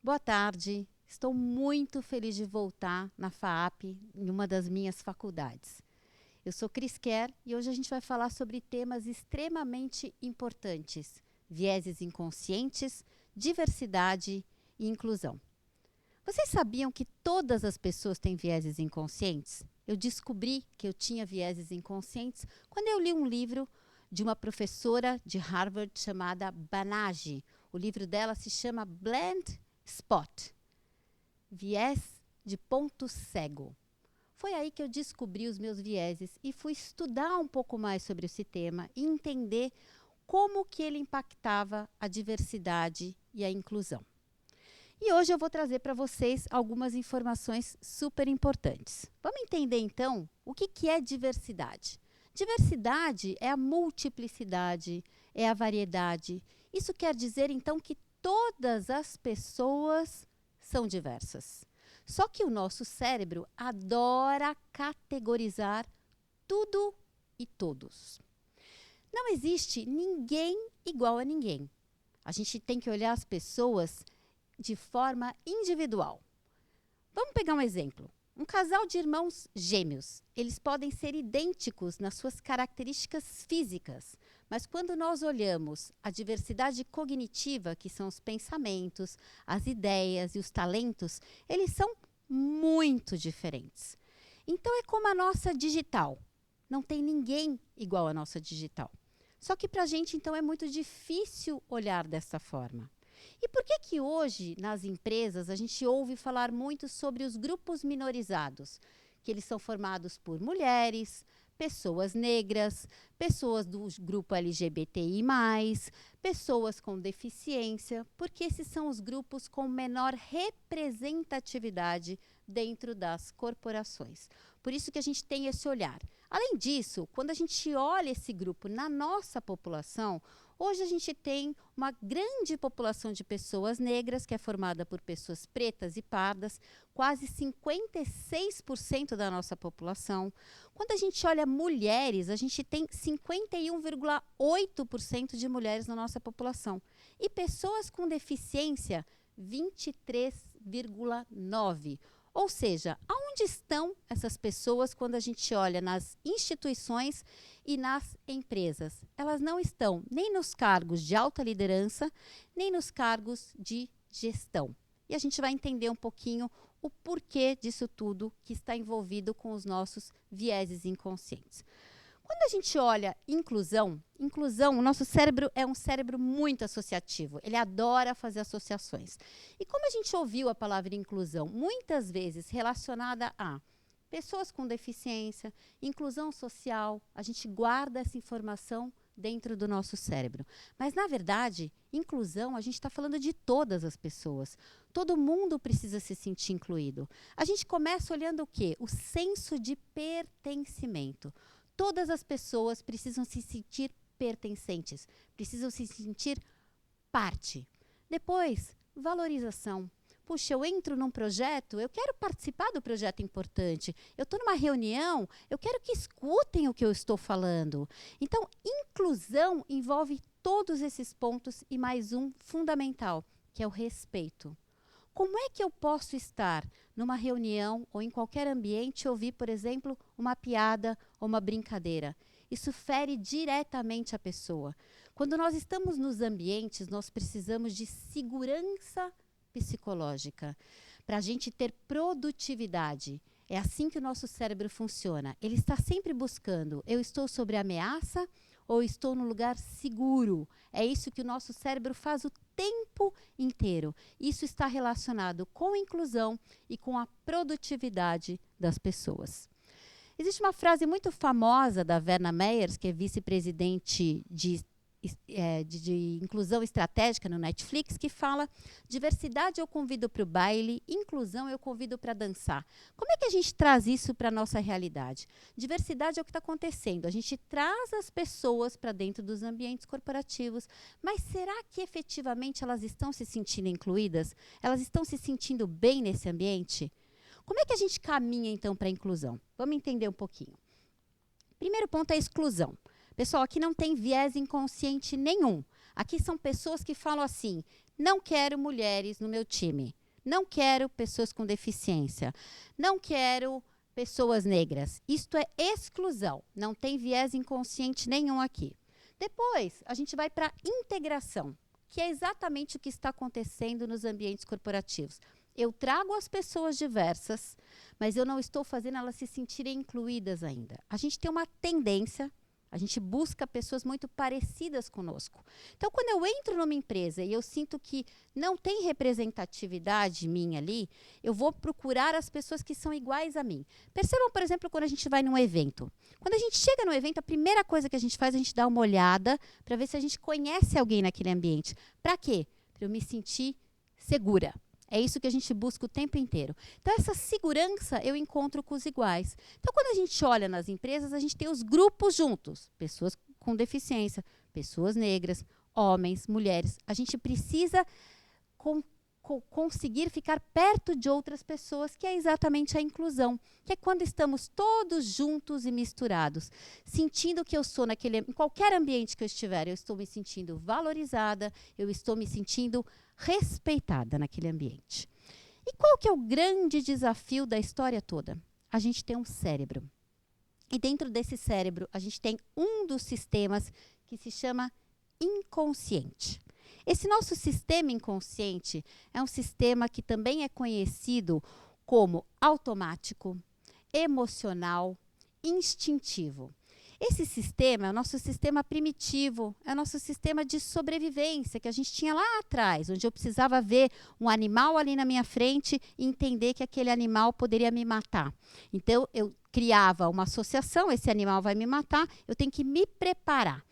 Boa tarde. Estou muito feliz de voltar na FAAP, em uma das minhas faculdades. Eu sou Cris Kerr e hoje a gente vai falar sobre temas extremamente importantes: vieses inconscientes, diversidade e inclusão. Vocês sabiam que todas as pessoas têm vieses inconscientes? Eu descobri que eu tinha vieses inconscientes quando eu li um livro de uma professora de Harvard chamada Banaji. O livro dela se chama Blind Spot, viés de ponto cego. Foi aí que eu descobri os meus vieses e fui estudar um pouco mais sobre esse tema e entender como que ele impactava a diversidade e a inclusão. E hoje eu vou trazer para vocês algumas informações super importantes. Vamos entender então o que é diversidade. Diversidade é a multiplicidade, é a variedade. Isso quer dizer então que todas as pessoas são diversas. Só que o nosso cérebro adora categorizar tudo e todos. Não existe ninguém igual a ninguém. A gente tem que olhar as pessoas de forma individual. Vamos pegar um exemplo. Um casal de irmãos gêmeos. Eles podem ser idênticos nas suas características físicas, mas quando nós olhamos a diversidade cognitiva, que são os pensamentos, as ideias e os talentos, eles são muito diferentes. Então é como a nossa digital. Não tem ninguém igual à nossa digital. Só que para a gente, então, é muito difícil olhar dessa forma. E por que hoje, nas empresas, a gente ouve falar muito sobre os grupos minorizados? Que eles são formados por mulheres, pessoas negras, pessoas do grupo LGBTI+, pessoas com deficiência, porque esses são os grupos com menor representatividade dentro das corporações. Por isso que a gente tem esse olhar. Além disso, quando a gente olha esse grupo na nossa população, hoje a gente tem uma grande população de pessoas negras, que é formada por pessoas pretas e pardas, quase 56% da nossa população. Quando a gente olha mulheres, a gente tem 51,8% de mulheres na nossa população. E pessoas com deficiência, 23,9%. Ou seja, aonde estão essas pessoas quando a gente olha nas instituições e nas empresas? Elas não estão nem nos cargos de alta liderança, nem nos cargos de gestão. E a gente vai entender um pouquinho o porquê disso tudo que está envolvido com os nossos vieses inconscientes. Quando a gente olha inclusão, o nosso cérebro é um cérebro muito associativo. Ele adora fazer associações. E como a gente ouviu a palavra inclusão muitas vezes relacionada a pessoas com deficiência, inclusão social, a gente guarda essa informação dentro do nosso cérebro. Mas, na verdade, inclusão, a gente está falando de todas as pessoas. Todo mundo precisa se sentir incluído. A gente começa olhando o quê? O senso de pertencimento. Todas as pessoas precisam se sentir pertencentes, precisam se sentir parte. Depois, valorização. Puxa, eu entro num projeto, eu quero participar do projeto importante. Eu estou numa reunião, eu quero que escutem o que eu estou falando. Então, inclusão envolve todos esses pontos e mais um fundamental, que é o respeito. Como é que eu posso estar numa reunião ou em qualquer ambiente e ouvir, por exemplo, uma piada ou uma brincadeira? Isso fere diretamente a pessoa. Quando nós estamos nos ambientes, nós precisamos de segurança psicológica para a gente ter produtividade. É assim que o nosso cérebro funciona. Ele está sempre buscando: eu estou sob ameaça ou estou num lugar seguro? É isso que o nosso cérebro faz o tempo inteiro. Isso está relacionado com a inclusão e com a produtividade das pessoas. Existe uma frase muito famosa da Verna Meyers, que é vice-presidente de inclusão estratégica no Netflix, que fala: diversidade eu convido para o baile, inclusão eu convido para dançar. Como é que a gente traz isso para a nossa realidade? Diversidade é o que está acontecendo. A gente traz as pessoas para dentro dos ambientes corporativos, mas será que efetivamente elas estão se sentindo incluídas? Elas estão se sentindo bem nesse ambiente? Como é que a gente caminha, então, para a inclusão? Vamos entender um pouquinho. Primeiro ponto é a exclusão. Pessoal, aqui não tem viés inconsciente nenhum. Aqui são pessoas que falam assim: não quero mulheres no meu time. Não quero pessoas com deficiência. Não quero pessoas negras. Isto é exclusão. Não tem viés inconsciente nenhum aqui. Depois, a gente vai para a integração, que é exatamente o que está acontecendo nos ambientes corporativos. Eu trago as pessoas diversas, mas eu não estou fazendo elas se sentirem incluídas ainda. A gente tem uma tendência, a gente busca pessoas muito parecidas conosco. Então, quando eu entro numa empresa e eu sinto que não tem representatividade minha ali, eu vou procurar as pessoas que são iguais a mim. Percebam, por exemplo, quando a gente vai num evento. Quando a gente chega no evento, a primeira coisa que a gente faz, a gente dá uma olhada para ver se a gente conhece alguém naquele ambiente. Para quê? Para eu me sentir segura. É isso que a gente busca o tempo inteiro. Então, essa segurança eu encontro com os iguais. Então, quando a gente olha nas empresas, a gente tem os grupos juntos. Pessoas com deficiência, pessoas negras, homens, mulheres. A gente precisa conseguir ficar perto de outras pessoas, que é exatamente a inclusão. Que é quando estamos todos juntos e misturados. Sentindo que eu sou em qualquer ambiente que eu estiver, eu estou me sentindo valorizada, eu estou me sentindo respeitada naquele ambiente. E qual que é o grande desafio da história toda? A gente tem um cérebro. E dentro desse cérebro, a gente tem um dos sistemas que se chama inconsciente. Esse nosso sistema inconsciente é um sistema que também é conhecido como automático, emocional, instintivo. Esse sistema é o nosso sistema primitivo, é o nosso sistema de sobrevivência que a gente tinha lá atrás, onde eu precisava ver um animal ali na minha frente e entender que aquele animal poderia me matar. Então, eu criava uma associação, esse animal vai me matar, eu tenho que me preparar.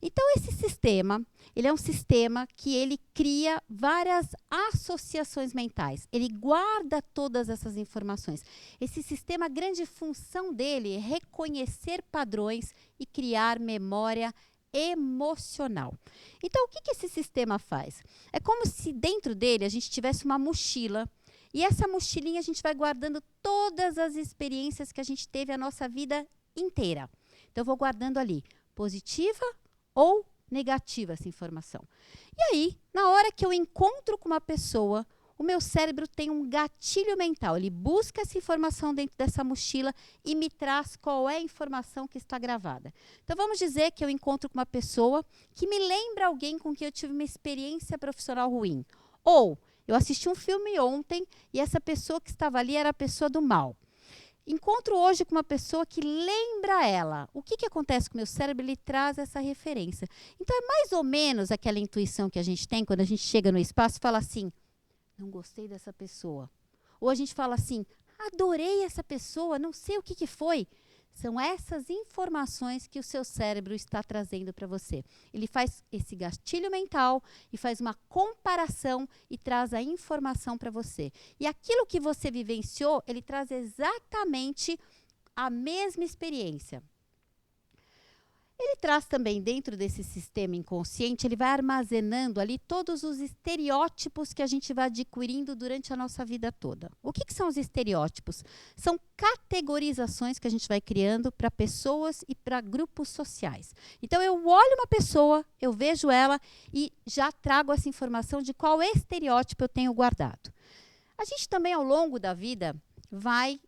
Então, esse sistema, ele é um sistema que ele cria várias associações mentais. Ele guarda todas essas informações. Esse sistema, a grande função dele é reconhecer padrões e criar memória emocional. Então, o que esse sistema faz? É como se dentro dele a gente tivesse uma mochila. E essa mochilinha a gente vai guardando todas as experiências que a gente teve a nossa vida inteira. Então, eu vou guardando ali, positiva ou negativa essa informação. E aí, na hora que eu encontro com uma pessoa, o meu cérebro tem um gatilho mental. Ele busca essa informação dentro dessa mochila e me traz qual é a informação que está gravada. Então, vamos dizer que eu encontro com uma pessoa que me lembra alguém com quem eu tive uma experiência profissional ruim. Ou, eu assisti um filme ontem e essa pessoa que estava ali era a pessoa do mal. Encontro hoje com uma pessoa que lembra ela. O que acontece com o meu cérebro? Ele traz essa referência. Então, é mais ou menos aquela intuição que a gente tem quando a gente chega no espaço e fala assim, não gostei dessa pessoa. Ou a gente fala assim, adorei essa pessoa, não sei o que foi. São essas informações que o seu cérebro está trazendo para você. Ele faz esse gatilho mental e faz uma comparação e traz a informação para você. E aquilo que você vivenciou, ele traz exatamente a mesma experiência. Ele traz também dentro desse sistema inconsciente, ele vai armazenando ali todos os estereótipos que a gente vai adquirindo durante a nossa vida toda. O que são os estereótipos? São categorizações que a gente vai criando para pessoas e para grupos sociais. Então, eu olho uma pessoa, eu vejo ela e já trago essa informação de qual estereótipo eu tenho guardado. A gente também, ao longo da vida, vai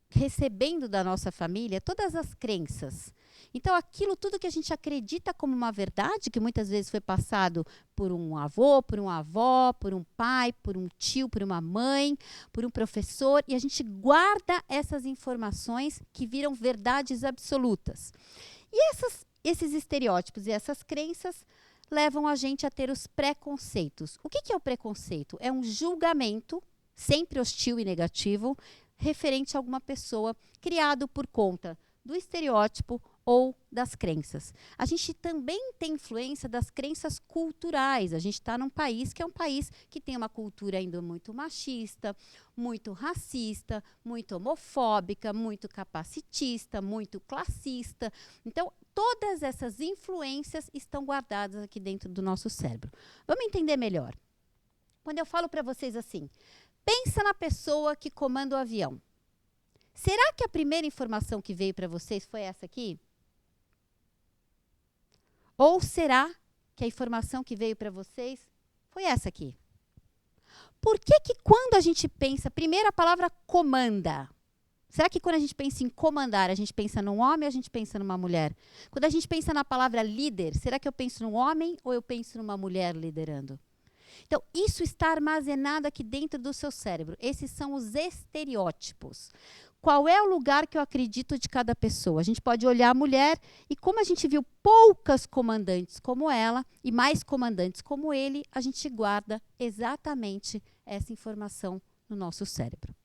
recebendo da nossa família todas as crenças. Então, aquilo tudo que a gente acredita como uma verdade, que muitas vezes foi passado por um avô, por uma avó, por um pai, por um tio, por uma mãe, por um professor, e a gente guarda essas informações que viram verdades absolutas. E esses estereótipos e essas crenças levam a gente a ter os preconceitos. O que é o preconceito? É um julgamento, sempre hostil e negativo, referente a alguma pessoa, criado por conta do estereótipo ou das crenças. A gente também tem influência das crenças culturais. A gente está num país que é um país que tem uma cultura ainda muito machista, muito racista, muito homofóbica, muito capacitista, muito classista. Então, todas essas influências estão guardadas aqui dentro do nosso cérebro. Vamos entender melhor. Quando eu falo para vocês assim, pensa na pessoa que comanda o avião. Será que a primeira informação que veio para vocês foi essa aqui? Ou será que a informação que veio para vocês foi essa aqui? por que quando a gente pensa, primeiro a palavra comanda, será que quando a gente pensa em comandar, a gente pensa num homem ou a gente pensa numa mulher? Quando a gente pensa na palavra líder, será que eu penso num homem ou eu penso numa mulher liderando? Então, isso está armazenado aqui dentro do seu cérebro. Esses são os estereótipos. Qual é o lugar que eu acredito de cada pessoa? A gente pode olhar a mulher e como a gente viu poucas comandantes como ela e mais comandantes como ele, a gente guarda exatamente essa informação no nosso cérebro.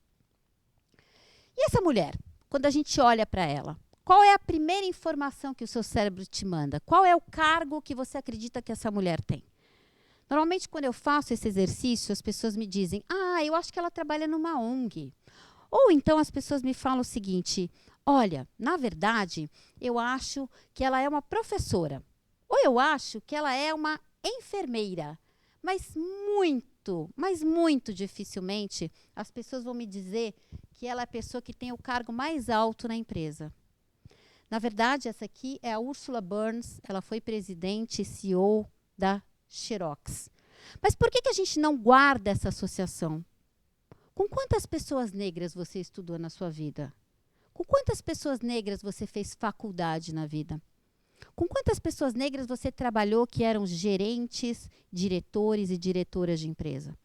E essa mulher, quando a gente olha para ela, qual é a primeira informação que o seu cérebro te manda? Qual é o cargo que você acredita que essa mulher tem? Normalmente, quando eu faço esse exercício, as pessoas me dizem, eu acho que ela trabalha numa ONG. Ou então as pessoas me falam o seguinte, olha, na verdade, eu acho que ela é uma professora. Ou eu acho que ela é uma enfermeira. Mas muito dificilmente as pessoas vão me dizer que ela é a pessoa que tem o cargo mais alto na empresa. Na verdade, essa aqui é a Ursula Burns, ela foi presidente e CEO da Xerox. Mas por que a gente não guarda essa associação? Com quantas pessoas negras você estudou na sua vida? Com quantas pessoas negras você fez faculdade na vida? Com quantas pessoas negras você trabalhou que eram gerentes, diretores e diretoras de empresa?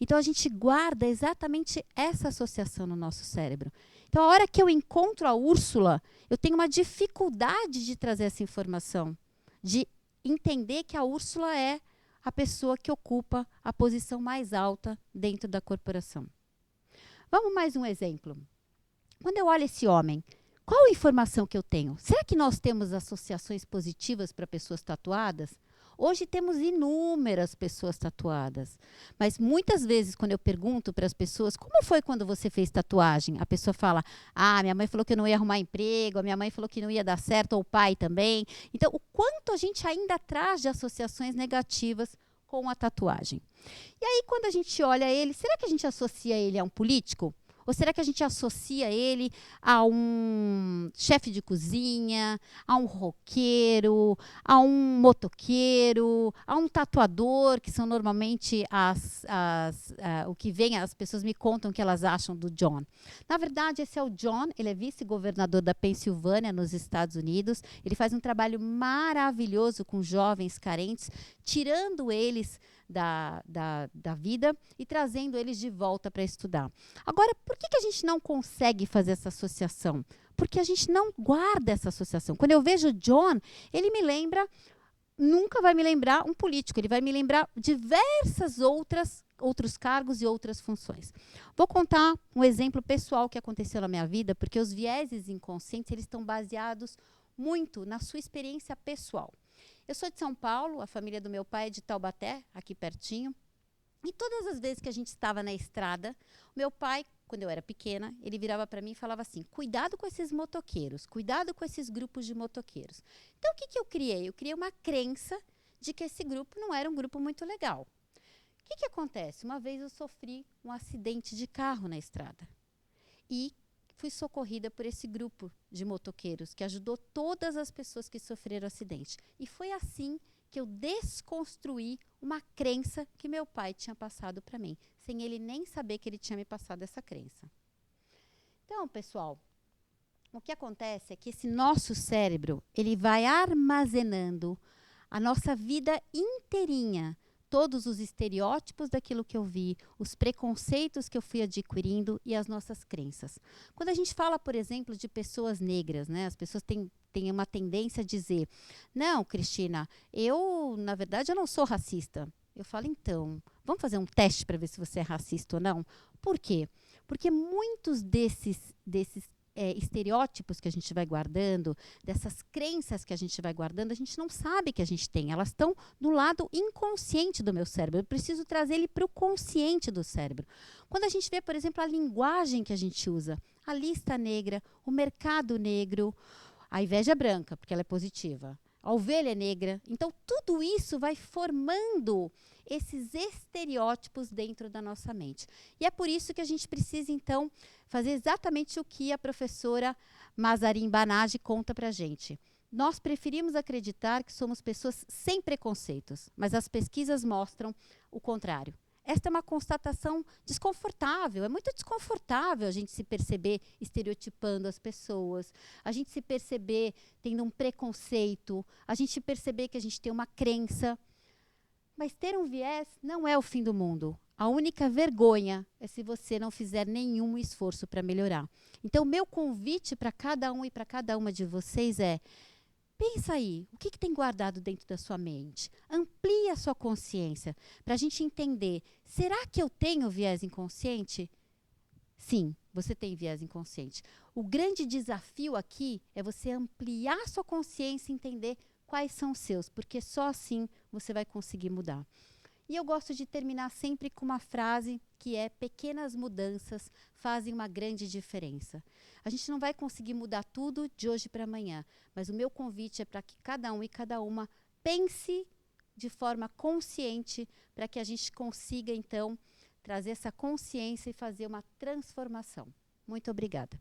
Então, a gente guarda exatamente essa associação no nosso cérebro. Então, a hora que eu encontro a Úrsula, eu tenho uma dificuldade de trazer essa informação, de entender que a Úrsula é a pessoa que ocupa a posição mais alta dentro da corporação. Vamos mais um exemplo. Quando eu olho esse homem, qual a informação que eu tenho? Será que nós temos associações positivas para pessoas tatuadas? Hoje temos inúmeras pessoas tatuadas. Mas muitas vezes, quando eu pergunto para as pessoas, como foi quando você fez tatuagem? A pessoa fala, minha mãe falou que eu não ia arrumar emprego, a minha mãe falou que não ia dar certo, ou o pai também. Então, o quanto a gente ainda traz de associações negativas com a tatuagem. E aí, quando a gente olha ele, será que a gente associa ele a um político? Ou será que a gente associa ele a um chefe de cozinha, a um roqueiro, a um motoqueiro, a um tatuador, que são normalmente o que vem, as pessoas me contam que elas acham do John. Na verdade, esse é o John, ele é vice-governador da Pensilvânia, nos Estados Unidos. Ele faz um trabalho maravilhoso com jovens carentes, tirando eles da vida e trazendo eles de volta para estudar. Agora, por que a gente não consegue fazer essa associação? Porque a gente não guarda essa associação. Quando eu vejo John, ele me lembra, nunca vai me lembrar um político, ele vai me lembrar diversas outros cargos e outras funções. Vou contar um exemplo pessoal que aconteceu na minha vida, porque os vieses inconscientes, eles estão baseados muito na sua experiência pessoal. Eu sou de São Paulo, a família do meu pai é de Taubaté, aqui pertinho. E todas as vezes que a gente estava na estrada, meu pai, quando eu era pequena, ele virava para mim e falava assim, cuidado com esses motoqueiros, cuidado com esses grupos de motoqueiros. Então, o que eu criei? Eu criei uma crença de que esse grupo não era um grupo muito legal. O que acontece? Uma vez eu sofri um acidente de carro na estrada. E fui socorrida por esse grupo de motoqueiros que ajudou todas as pessoas que sofreram acidente. E foi assim que eu desconstruí uma crença que meu pai tinha passado para mim, sem ele nem saber que ele tinha me passado essa crença. Então, pessoal, o que acontece é que esse nosso cérebro, ele vai armazenando a nossa vida inteirinha, todos os estereótipos daquilo que eu vi, os preconceitos que eu fui adquirindo e as nossas crenças. Quando a gente fala, por exemplo, de pessoas negras, né, as pessoas têm uma tendência a dizer, não, Cristina, na verdade, eu não sou racista. Eu falo, então, vamos fazer um teste para ver se você é racista ou não? Por quê? Porque muitos desses estereótipos que a gente vai guardando, dessas crenças que a gente vai guardando, a gente não sabe que a gente tem. Elas estão no lado inconsciente do meu cérebro. Eu preciso trazer ele para o consciente do cérebro. Quando a gente vê, por exemplo, a linguagem que a gente usa, a lista negra, o mercado negro, a inveja branca, porque ela é positiva, a ovelha negra. Então, tudo isso vai formando esses estereótipos dentro da nossa mente. E é por isso que a gente precisa, então, fazer exatamente o que a professora Mazarin Banaji conta para a gente. Nós preferimos acreditar que somos pessoas sem preconceitos, mas as pesquisas mostram o contrário. esta é uma constatação desconfortável. É muito desconfortável a gente se perceber estereotipando as pessoas, a gente se perceber tendo um preconceito, a gente perceber que a gente tem uma crença. Mas ter um viés não é o fim do mundo. A única vergonha é se você não fizer nenhum esforço para melhorar. Então, meu convite para cada um e para cada uma de vocês é: pensa aí, o que tem guardado dentro da sua mente? Amplie a sua consciência para a gente entender, será que eu tenho viés inconsciente? Sim, você tem viés inconsciente. O grande desafio aqui é você ampliar a sua consciência e entender quais são os seus, porque só assim você vai conseguir mudar. E eu gosto de terminar sempre com uma frase que é: pequenas mudanças fazem uma grande diferença. A gente não vai conseguir mudar tudo de hoje para amanhã, mas o meu convite é para que cada um e cada uma pense de forma consciente para que a gente consiga, então, trazer essa consciência e fazer uma transformação. Muito obrigada.